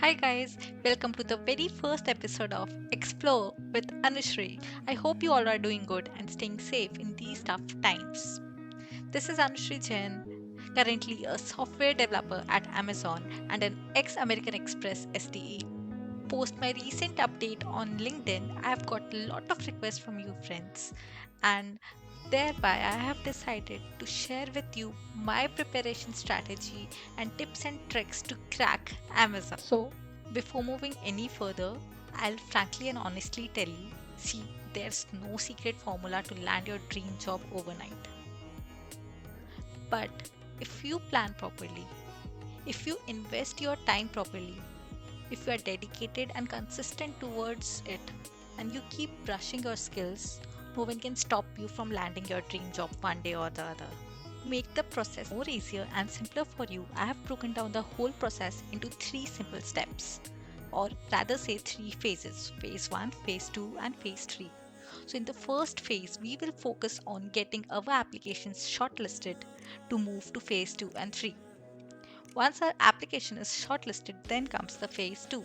Hi guys, welcome to the very first episode of Explore with Anushri. I hope you all are doing good and staying safe in these tough times. This is Anushri Jain, currently a software developer at Amazon and an ex-American Express SDE. Post my recent update on LinkedIn, I have got a lot of requests from you friends, and thereby I have decided to share with you my preparation strategy and tips and tricks to crack Amazon. So, before moving any further, I'll frankly and honestly tell you, see, there's no secret formula to land your dream job overnight. But if you plan properly, if you invest your time properly, if you are dedicated and consistent towards it, and you keep brushing your skills, no one can stop you from landing your dream job one day or the other. To make the process more easier and simpler for you, I have broken down the whole process into three simple steps, or rather say three phases: phase 1, phase 2, and phase 3. So, in the first phase, we will focus on getting our applications shortlisted to move to phase 2 and 3. Once our application is shortlisted, then comes the phase 2.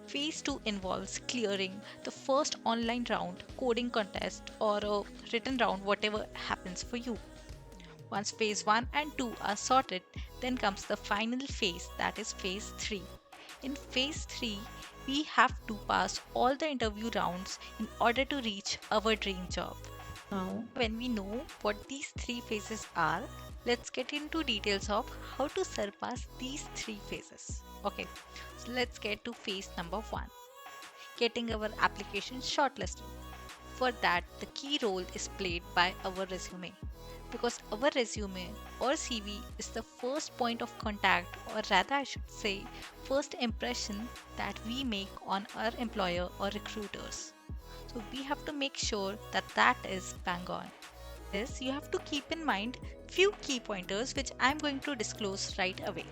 Phase 2 involves clearing the first online round, coding contest, or a written round, whatever happens for you. Once phase 1 and 2 are sorted, then comes the final phase, that is phase 3. In phase 3, we have to pass all the interview rounds in order to reach our dream job. Now, when we know what these three phases are, let's get into details of how to surpass these three phases. Okay, so let's get to phase number 1, getting our application shortlisted. For that, the key role is played by our resume, because our resume or CV is the first point of contact, or rather, I should say, first impression that we make on our employer or recruiters. So, we have to make sure that that is bang on. This you have to keep in mind few key pointers which I am going to disclose right away.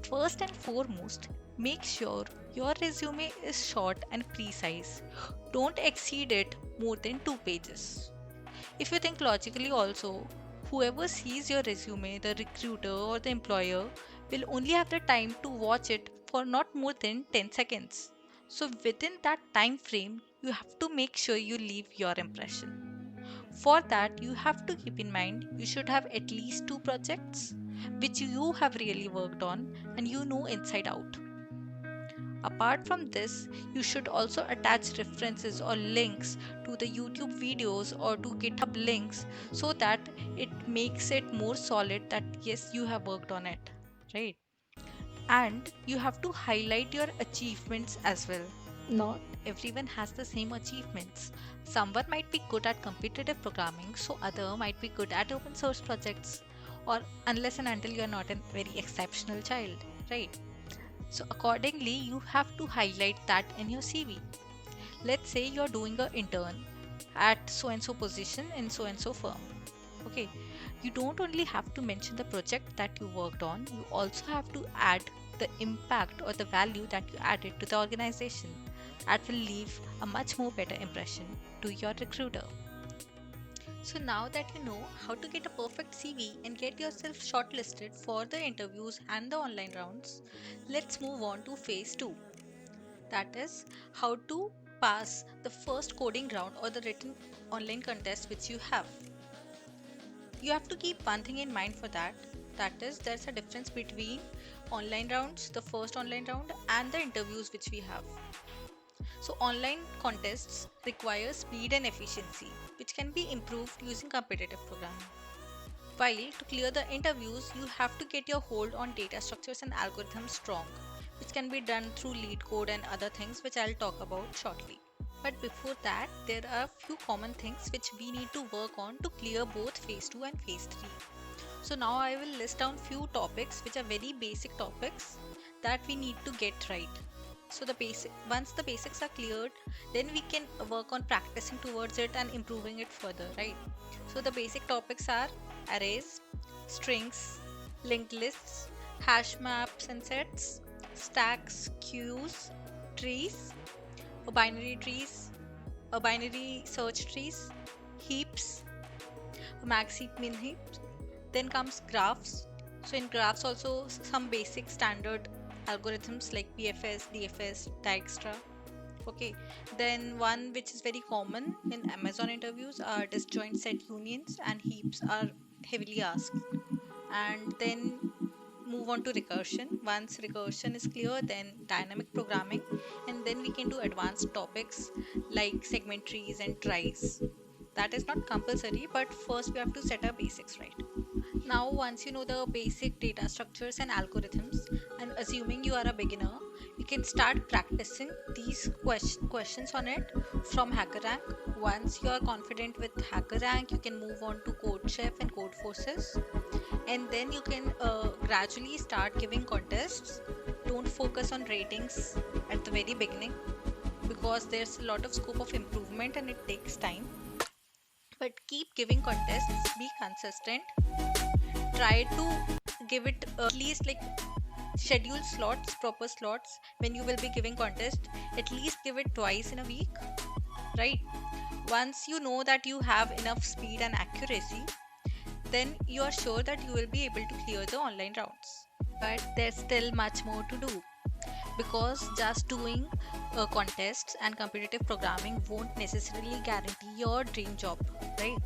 First and foremost, make sure your resume is short and precise. Don't exceed it more than 2 pages. If you think logically also, whoever sees your resume, the recruiter or the employer, will only have the time to watch it for not more than 10 seconds. So within that time frame, you have to make sure you leave your impression. For that, you have to keep in mind you should have at least 2 projects which you have really worked on and you know inside out. Apart from this, you should also attach references or links to the YouTube videos or to GitHub links so that it makes it more solid that yes, you have worked on it, right? And you have to highlight your achievements as well. Not everyone has the same achievements. Someone might be good at competitive programming, so other might be good at open source projects, or unless and until you are not a very exceptional child, right? So accordingly, you have to highlight that in your CV. Let's say you're doing an intern at so and so position in so and so firm. Okay, you don't only have to mention the project that you worked on, you also have to add the impact or the value that you added to the organization. That will leave a much more better impression to your recruiter. So now that you know how to get a perfect CV and get yourself shortlisted for the interviews and the online rounds, let's move on to phase 2. That is how to pass the first coding round or the written online contest which you have. You have to keep one thing in mind for that. That is, there's a difference between online rounds, the first online round, and the interviews which we have. So, online contests require speed and efficiency, which can be improved using competitive programming. While to clear the interviews, you have to get your hold on data structures and algorithms strong, which can be done through lead code and other things, which I'll talk about shortly. But before that, there are a few common things which we need to work on to clear both phase 2 and phase 3. So now I will list down few topics which are very basic topics that we need to get right. So the basic once the basics are cleared, then we can work on practicing towards it and improving it further, right? So the basic topics are arrays, strings, linked lists, hash maps and sets, stacks, queues, trees, binary trees, binary search trees, heaps, max heap, min heap. Then comes graphs. So in graphs also some basic standard algorithms like PFS, DFS, Dijkstra. Okay, then one which is very common in Amazon interviews are disjoint set unions and heaps are heavily asked. And then move on to recursion. Once recursion is clear, then dynamic programming, and then we can do advanced topics like segment trees and tries. That is not compulsory, but first we have to set our basics right. Now, once you know the basic data structures and algorithms, and assuming you are a beginner, you can start practicing these questions on it from HackerRank. Once you are confident with HackerRank, you can move on to CodeChef and CodeForces, and then you can gradually start giving contests. Don't focus on ratings at the very beginning because there's a lot of scope of improvement and it takes time. But keep giving contests, be consistent, try to give it at least like schedule slots, proper slots when you will be giving contest. At least give it twice in a week, right? Once you know that you have enough speed and accuracy, then you are sure that you will be able to clear the online rounds. But there's still much more to do because just doing contests and competitive programming won't necessarily guarantee your dream job, right?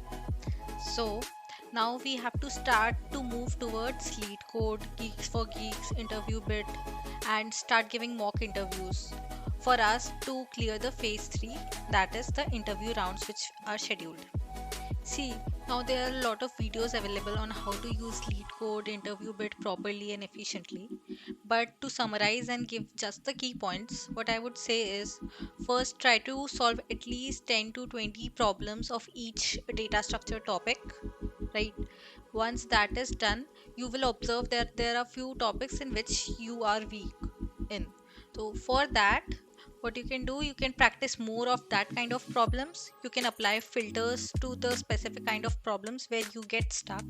So now we have to start to move towards lead code, geeks for geeks, interview bit, and start giving mock interviews for us to clear the phase 3, that is the interview rounds which are scheduled. See, now there are a lot of videos available on how to use lead code, interview bit properly and efficiently. But to summarize and give just the key points, what I would say is first try to solve at least 10 to 20 problems of each data structure topic, right? Once that is done, you will observe that there are few topics in which you are weak in. So for that, what you can do, you can practice more of that kind of problems. You can apply filters to the specific kind of problems where you get stuck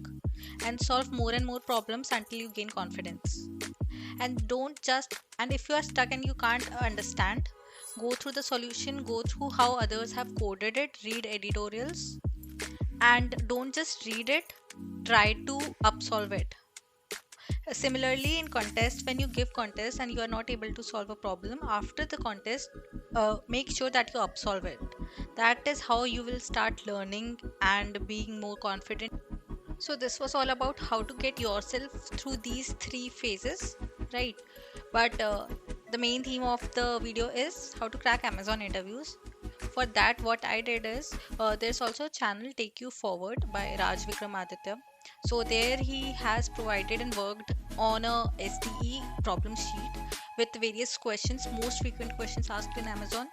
and solve more and more problems until you gain confidence. And don't just, and if you are stuck and you can't understand, go through the solution, go through how others have coded it, read editorials, and don't just read it, try to upsolve it. Similarly, in contest, when you give contest and you are not able to solve a problem after the contest, make sure that you upsolve it. That is how you will start learning and being more confident. So this was all about how to get yourself through these 3 phases, right? But the main theme of the video is how to crack Amazon interviews. For that, what I did is there's also a channel Take You Forward by Raj Vikramaditya. So there he has provided and worked on a SDE problem sheet with various questions, most frequent questions asked in Amazon.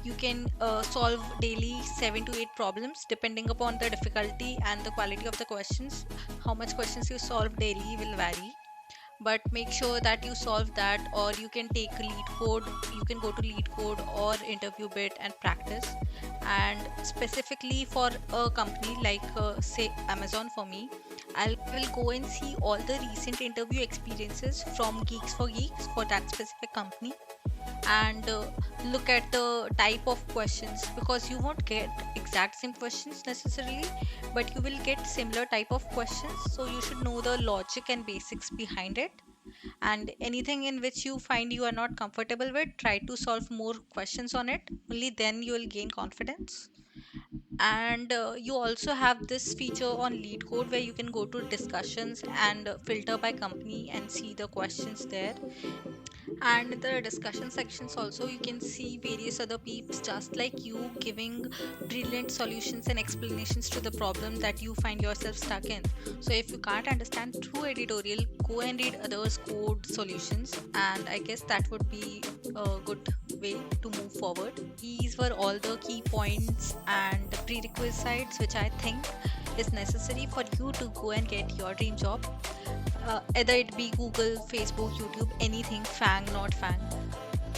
You can solve daily 7 to 8 problems depending upon the difficulty and the quality of the questions. How much questions you solve daily will vary, but make sure that you solve that, or you can take lead code, you can go to lead code or interview bit and practice. And specifically for a company like say Amazon, for me, I will go and see all the recent interview experiences from Geeks for Geeks for that specific company, and look at the type of questions, because you won't get exact same questions necessarily, but you will get similar type of questions, so you should know the logic and basics behind it. And anything in which you find you are not comfortable with, try to solve more questions on it. Only then you will gain confidence. And you also have this feature on lead code where you can go to discussions and filter by company and see the questions there. And in the discussion sections also, you can see various other peeps just like you giving brilliant solutions and explanations to the problem that you find yourself stuck in. So if you can't understand through editorial, go and read others code solutions, and I guess that would be a good way to move forward. These were all the key points and prerequisites which I think is necessary for you to go and get your dream job, either it be Google, Facebook, YouTube, anything, Fang, not Fang.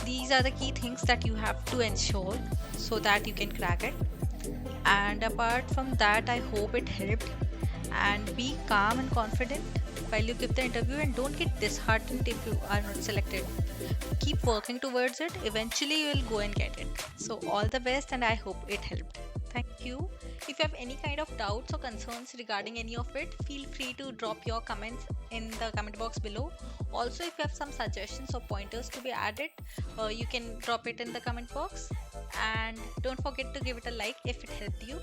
These are the key things that you have to ensure so that you can crack it. And apart from that, I hope it helped. And be calm and confident while you give the interview, and don't get disheartened if you are not selected. Keep working towards it. Eventually, you will go and get it. So, all the best, and I hope it helped. Thank you. If you have any kind of doubts or concerns regarding any of it, feel free to drop your comments in the comment box below. Also, if you have some suggestions or pointers to be added, you can drop it in the comment box. And don't forget to give it a like if it helped you.